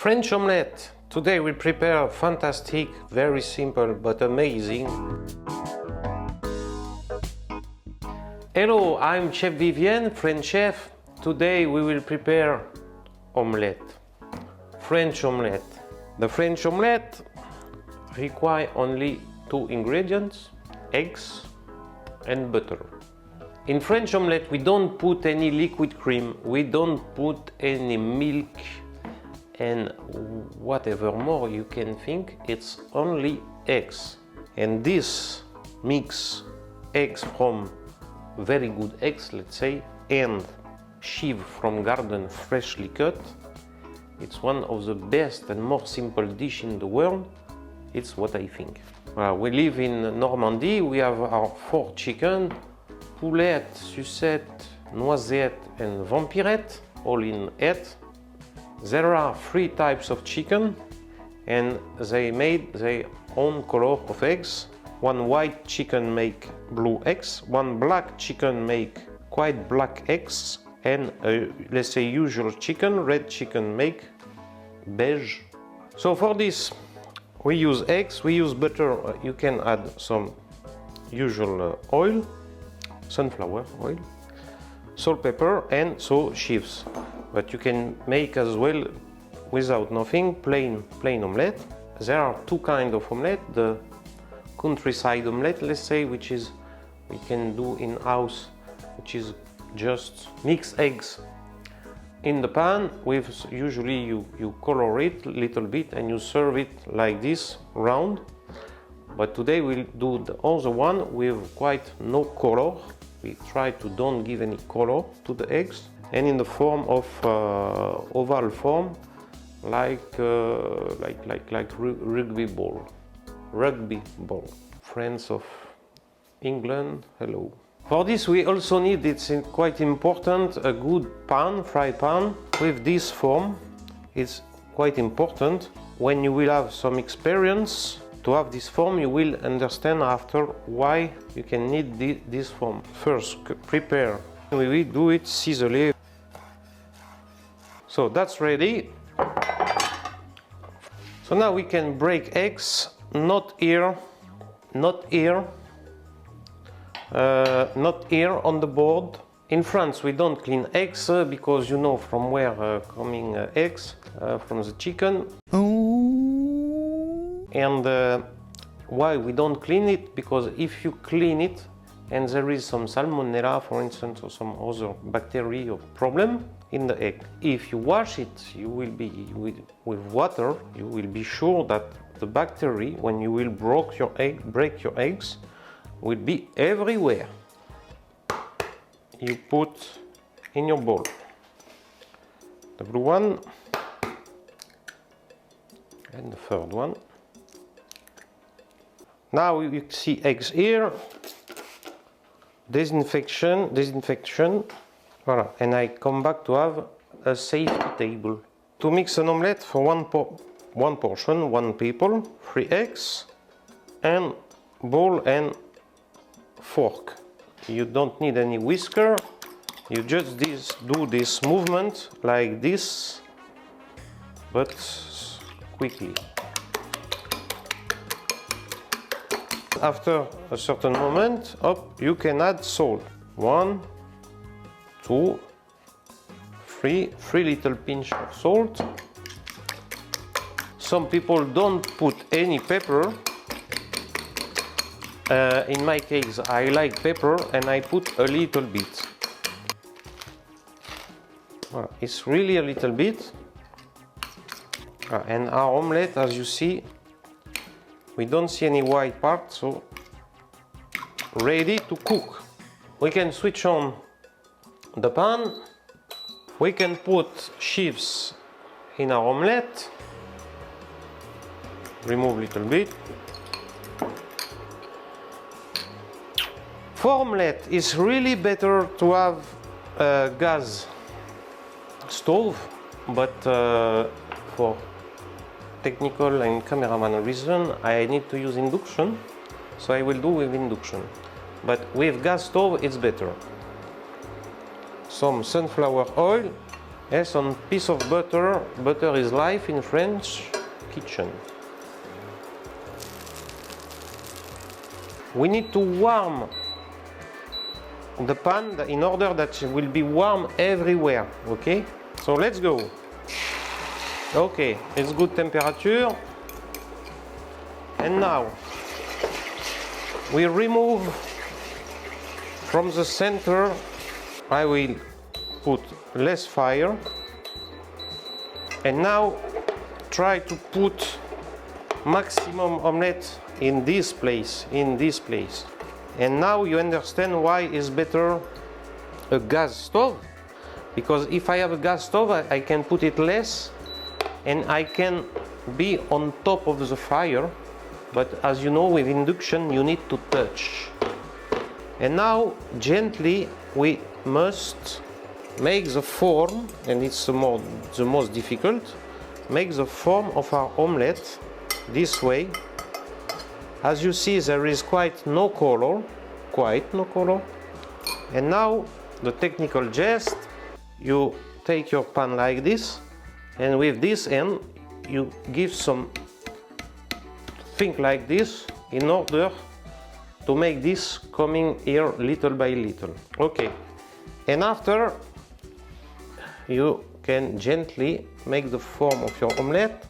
French omelette. Today we prepare a fantastic, very simple but amazing. Hello, I'm Chef Vivien, French chef. Today we will prepare omelette. French omelette. The French omelette requires only two ingredients, eggs and butter. In French omelette we don't put any liquid cream, we don't put any milk and whatever more you can think, it's only eggs. And this mix eggs from very good eggs, let's say, and chives from garden freshly cut. It's one of the best and more simple dish in the world. It's what I think. We live in Normandy, we have our 4 chicken, poulet, sucette, noisette and vampirette, all in 8. There are 3 types of chicken and they made their own color of eggs. One white chicken make blue eggs, one black chicken make quite black eggs, and let's say usual chicken, red chicken make beige. So for this we use eggs, we use butter, you can add some usual oil, sunflower oil, salt, pepper and so chives. But you can make as well without nothing, plain omelette. There are 2 kinds of omelette, the countryside omelette, let's say, which is we can do in house, which is just mix eggs in the pan with usually you color it a little bit and you serve it like this round. But today we'll do the other one with quite no color. We try to don't give any color to the eggs, and in the form of oval form, like rugby ball. Friends of England, hello. For this we also need, it's quite important, a good pan, fry pan with this form. It's quite important. When you will have some experience to have this form, you will understand after why you can need this form. First, prepare. We will do it ciselé. So that's ready. So now we can break eggs, not here on the board. In France we don't clean eggs because you know from where coming eggs from the chicken. And why we don't clean it? Because if you clean it and there is some salmonella, for instance, or some other bacteria or problem in the egg, if you wash it, you will be with water, you will be sure that the bacteria, when you will break your eggs, will be everywhere. You put in your bowl the blue one and the third one. Now you see eggs here, disinfection, voilà. And I come back to have a safety table. To mix an omelette for one portion, 1 people, 3 eggs, and bowl and fork. You don't need any whisker, you just do this movement like this, but quickly. After a certain moment, you can add salt. 1, 2, 3 little pinch of salt. Some people don't put any pepper. In my case, I like pepper and I put a little bit. Voilà. It's really a little bit. And our omelette, as you see, we don't see any white part, so ready to cook. We can switch on the pan. We can put chives in our omelette. Remove a little bit. For omelette, it's really better to have a gas stove, but for technical and cameraman reason, I need to use induction, so I will do with induction. But with gas stove, it's better. Some sunflower oil Yes, on piece of butter. Butter is life in French kitchen. We need to warm the pan in order that it will be warm everywhere, okay? So let's go. Okay, it's good temperature. And now we remove from the center. I will put less fire. And now try to put maximum omelette in this place, And now you understand why it's better a gas stove, because if I have a gas stove, I can put it less and I can be on top of the fire. But as you know, with induction, you need to touch. And now, gently, we must make the form, and it's the most difficult, make the form of our omelette this way. As you see, there is quite no color. And now, the technical gist, you take your pan like this, and with this end, you give some thing like this in order to make this coming here little by little. Okay. And after, you can gently make the form of your omelette.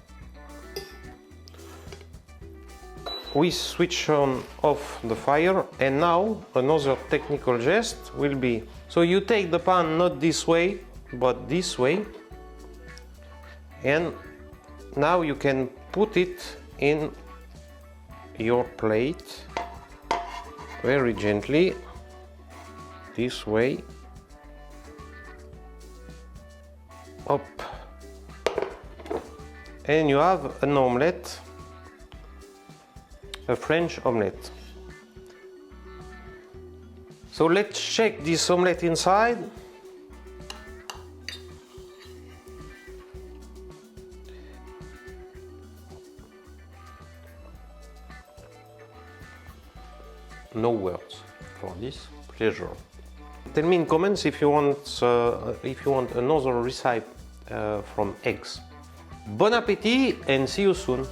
We switch on off the fire, and now another technical gest will be, so you take the pan not this way but this way, and now you can put it in your plate very gently this way, up, and you have an omelette, a French omelette. So let's check this omelette inside. No words for this pleasure. Tell me in comments if you want another recipe from eggs. Bon appétit and see you soon.